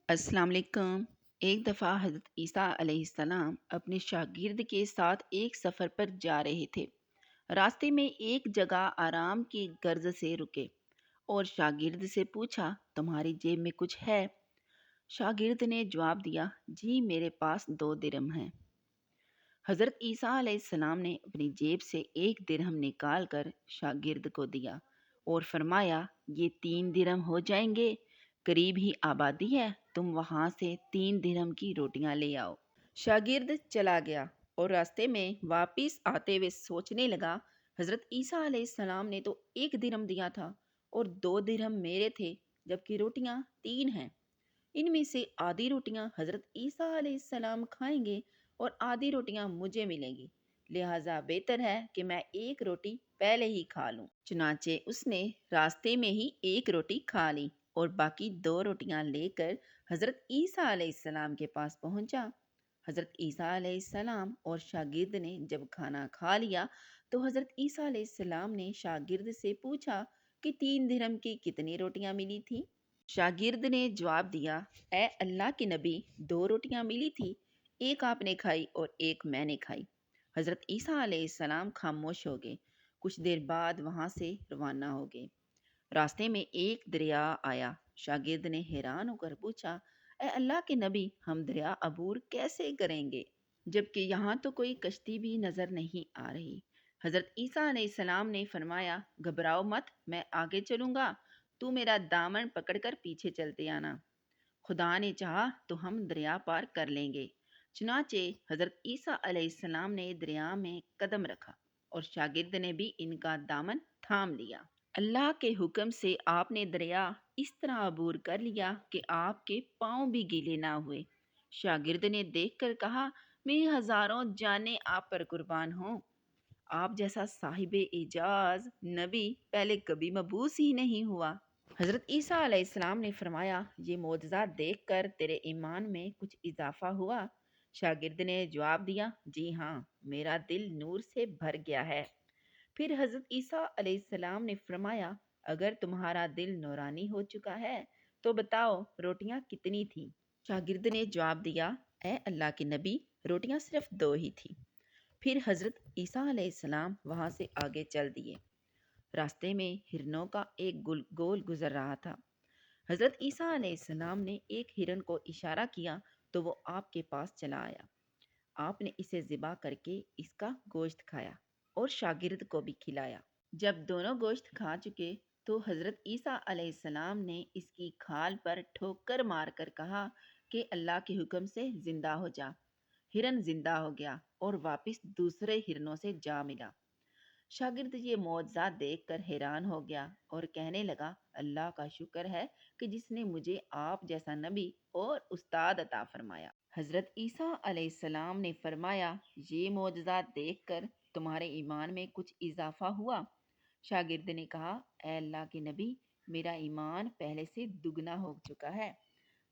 अस्सलाम वालेकुम। एक दफ़ा हज़रत ईसा अलैहिस्सलाम अपने शागिर्द के साथ एक सफ़र पर जा रहे थे। रास्ते में एक जगह आराम की गर्ज से रुके और शागिर्द से पूछा, तुम्हारी जेब में कुछ है? शागिर्द ने जवाब दिया, जी मेरे पास 2 दिरहम हैं। हज़रत ईसा अलैहिस्सलाम ने अपनी जेब से एक दिरहम निकाल कर शागिर्द को दिया और फरमाया, ये 3 दिरहम हो जाएंगे, करीब ही आबादी है, तुम वहाँ से 3 दिरहम की रोटियां ले आओ। शागिर्द चला गया और रास्ते में वापस आते हुए सोचने लगा, हज़रत ईसा अलैहिस्सलाम ने तो 1 दिरहम दिया था और 2 दिरहम मेरे थे, जबकि रोटियां 3 हैं। इनमें से आधी रोटियां हजरत ईसा अलैहिस्सलाम खाएंगे और आधी रोटियां मुझे मिलेंगी। लिहाजा बेहतर है कि मैं एक रोटी पहले ही खा लूं। चुनाचे उसने रास्ते में ही एक रोटी खा ली और बाकी 2 रोटियां लेकर हजरत ईसा अलैहिस्सलाम के पास पहुंचा। हजरत ईसा अलैहिस्सलाम और शागिर्द ने जब खाना खा लिया तो हजरत ईसा अलैहिस्सलाम ने शागिर्द से पूछा कि 3 दिरहम की कितनी रोटियां मिली थी। शागिर्द ने जवाब दिया, ए अल्लाह के नबी, 2 रोटियां मिली थी, एक आपने खाई और एक मैंने खाई। हजरत ईसा अलैहिस्सलाम खामोश हो गए। कुछ देर बाद वहां से रवाना हो गए। रास्ते में एक दरिया आया। शागिर्द ने हैरान होकर पूछा, ए अल्लाह के नबी, हम दरिया अबूर कैसे करेंगे, जबकि यहाँ तो कोई कश्ती भी नजर नहीं आ रही। हजरत ईसा अलैहिस्सलाम ने फरमाया, घबराओ मत, मैं आगे चलूंगा, तू मेरा दामन पकड़कर पीछे चलते आना। खुदा ने चाहा तो हम दरिया पार कर लेंगे। चुनाचे हजरत ईसा अलैहिस्सलाम ने दरिया में कदम रखा और शागिर्द ने भी इनका दामन थाम लिया। अल्लाह के हुक्म से आपने दरिया इस तरह अबूर कर लिया कि आपके पांव भी गीले ना हुए। शागिर्द ने देखकर कहा, मेरी हजारों जानें आप पर कुर्बान हों। आप जैसा साहिब एजाज नबी पहले कभी मबूस ही नहीं हुआ। हजरत ईसा अलैहिस्सलाम ने फरमाया, ये मोजज़ा देखकर तेरे ईमान में कुछ इजाफा हुआ? शागिर्द ने जवाब दिया, जी हाँ, मेरा दिल नूर से भर गया है। फिर हजरत ईसा अलैहिस्सलाम ने फरमाया, अगर तुम्हारा दिल नूरानी हो चुका है तो बताओ रोटियां कितनी थी? शागिर्द ने जवाब दिया, ए अल्लाह के नबी, रोटियां सिर्फ 2 ही थी। फिर हजरत ईसा अलैहिस्सलाम वहां से आगे चल दिए। रास्ते में हिरनों का एक गोल गुजर रहा था। हजरत ईसा अलैहिस्सलाम ने एक हिरन को इशारा किया तो वो आपके पास चला आया। आपने इसे ज़िबा करके इसका गोश्त खाया और शागिर्द को भी खिलाया। जब दोनों गोश्त खा चुके तो हजरत ईसा अलैहिस्सलाम ने इसकी खाल पर ठोकर मारकर कहा कि अल्लाह के हुक्म से जिंदा हो जा। हिरन जिंदा हो गया और वापस दूसरे हिरनों से जा मिला। शागिर्द ये मौजज़ा देखकर हैरान हो गया और कहने लगा, अल्लाह का शुक्र है कि जिसने मुझे आप जैसा नबी और उस्ताद अता फरमाया। हजरत ईसा अलैहिस्सलाम ने फरमाया, ये मौजज़ा देखकर तुम्हारे ईमान में कुछ इजाफा हुआ? शागिर्द ने कहा, ए अल्लाह के नबी, मेरा ईमान पहले से दुगना हो चुका है।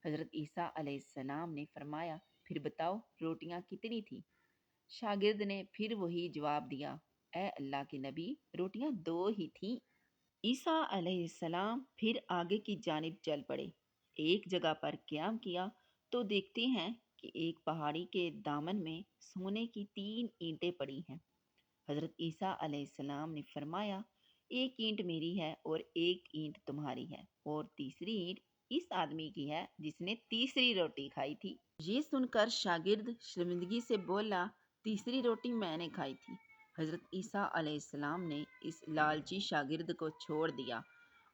हजरत ईसा अलैहिस्सलाम ने फरमाया, फिर बताओ रोटियां कितनी थी? शागिर्द ने फिर वही जवाब दिया, ए अल्लाह के नबी, रोटियां 2 ही थीं। ईसा अलैहिस्सलाम फिर आगे की जानिब चल पड़े। एक जगह पर क़याम किया तो देखते हैं कि एक पहाड़ी के दामन में सोने की 3 ईंटें पड़ी हैं। हजरत ईसा अलैहिस्सलाम ने फरमाया, एक ईंट मेरी है और एक ईंट तुम्हारी है और तीसरी ईंट इस आदमी की है जिसने तीसरी रोटी खाई थी। ये सुनकर शागिर्द शर्मिंदगी से बोला, तीसरी रोटी मैंने खाई थी। हजरत ईसा अलैहिस्सलाम ने इस लालची शागिर्द को छोड़ दिया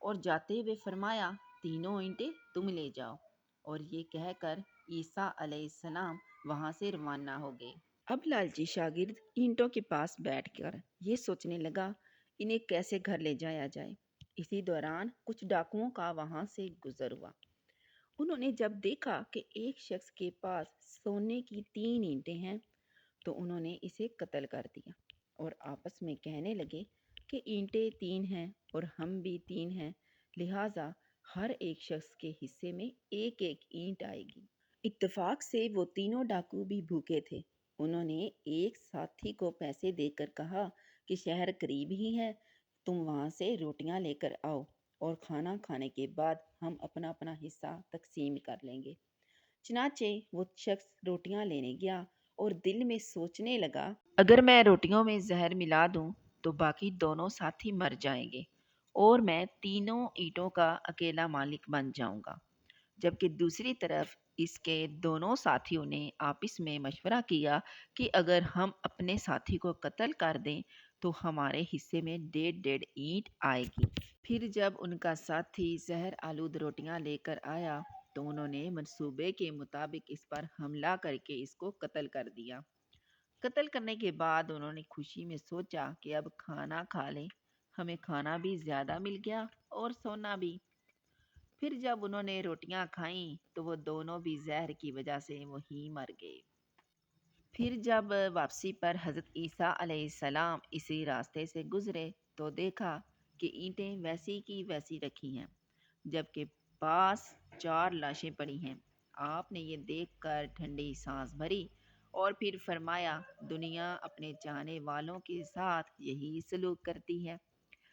और जाते हुए फरमाया, तीनों ईंटें तुम ले जाओ। और ये कहकर ईसा अलैहिस्सलाम वहां से रवाना हो गए। अब लालची शागिर्द ईंटों के पास बैठकर ये सोचने लगा, इन्हें कैसे घर ले जाया जाए। इसी दौरान कुछ डाकुओं का वहां से गुजर हुआ। उन्होंने जब देखा कि एक शख्स के पास सोने की 3 ईंटें हैं तो उन्होंने इसे कत्ल कर दिया और आपस में कहने लगे कि ईंटें 3 हैं और हम भी 3 हैं, लिहाजा हर एक शख्स के हिस्से में एक एक ईंट आएगी। इत्तेफाक से वो तीनों डाकू भी भूखे थे। उन्होंने एक साथी को पैसे देकर कहा कि शहर करीब ही है, तुम वहां से रोटियां लेकर आओ اور کھانا کھانے کے بعد ہم اپنا اپنا حصہ تقسیم کر لیں گے۔ چنانچہ وہ شخص روٹیاں لینے گیا اور دل میں سوچنے لگا، اگر میں روٹیوں میں زہر ملا دوں تو باقی دونوں ساتھی مر جائیں گے اور میں تینوں اینٹوں کا اکیلا مالک بن جاؤں گا۔ جبکہ دوسری طرف اس کے دونوں ساتھیوں نے آپس میں مشورہ کیا کہ اگر ہم اپنے ساتھی کو قتل کر دیں تو ہمارے حصے میں 1.5 اینٹ آئے گی۔ پھر جب ان کا ساتھی زہر آلود روٹیاں لے کر آیا تو انہوں نے منصوبے کے مطابق اس پر حملہ کر کے اس کو قتل کر دیا۔ قتل کرنے کے بعد انہوں نے خوشی میں سوچا کہ اب کھانا کھا لیں، ہمیں کھانا بھی زیادہ مل گیا اور سونا بھی۔ پھر جب انہوں نے روٹیاں کھائیں تو وہ دونوں بھی زہر کی وجہ سے وہیں مر گئے۔ پھر جب واپسی پر حضرت عیسیٰ علیہ السلام اسی راستے سے گزرے تو دیکھا کہ اینٹیں ویسی کی ویسی رکھی ہیں، جبکہ پاس 4 لاشیں پڑی ہیں۔ آپ نے یہ دیکھ کر ٹھنڈی سانس بھری اور پھر فرمایا، دنیا اپنے چاہنے والوں کے ساتھ یہی سلوک کرتی ہے۔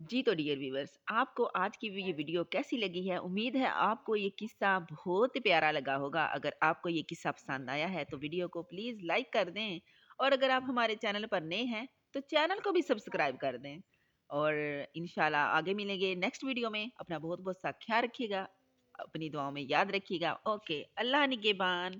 جی تو ڈیئر ویورز، آپ کو آج کی یہ ویڈیو کیسی لگی ہے؟ امید ہے آپ کو یہ قصہ بہت پیارا لگا ہوگا۔ اگر آپ کو یہ قصہ پسند آیا ہے تو ویڈیو کو پلیز لائک کر دیں، اور اگر آپ ہمارے چینل پر نئے ہیں تو چینل کو بھی سبسکرائب کر دیں، اور انشاءاللہ آگے ملیں گے نیکسٹ ویڈیو میں۔ اپنا بہت بہت سا خیال رکھیے گا، اپنی دعاؤں میں یاد رکھیے گا۔ اوکے، اللہ نگہبان۔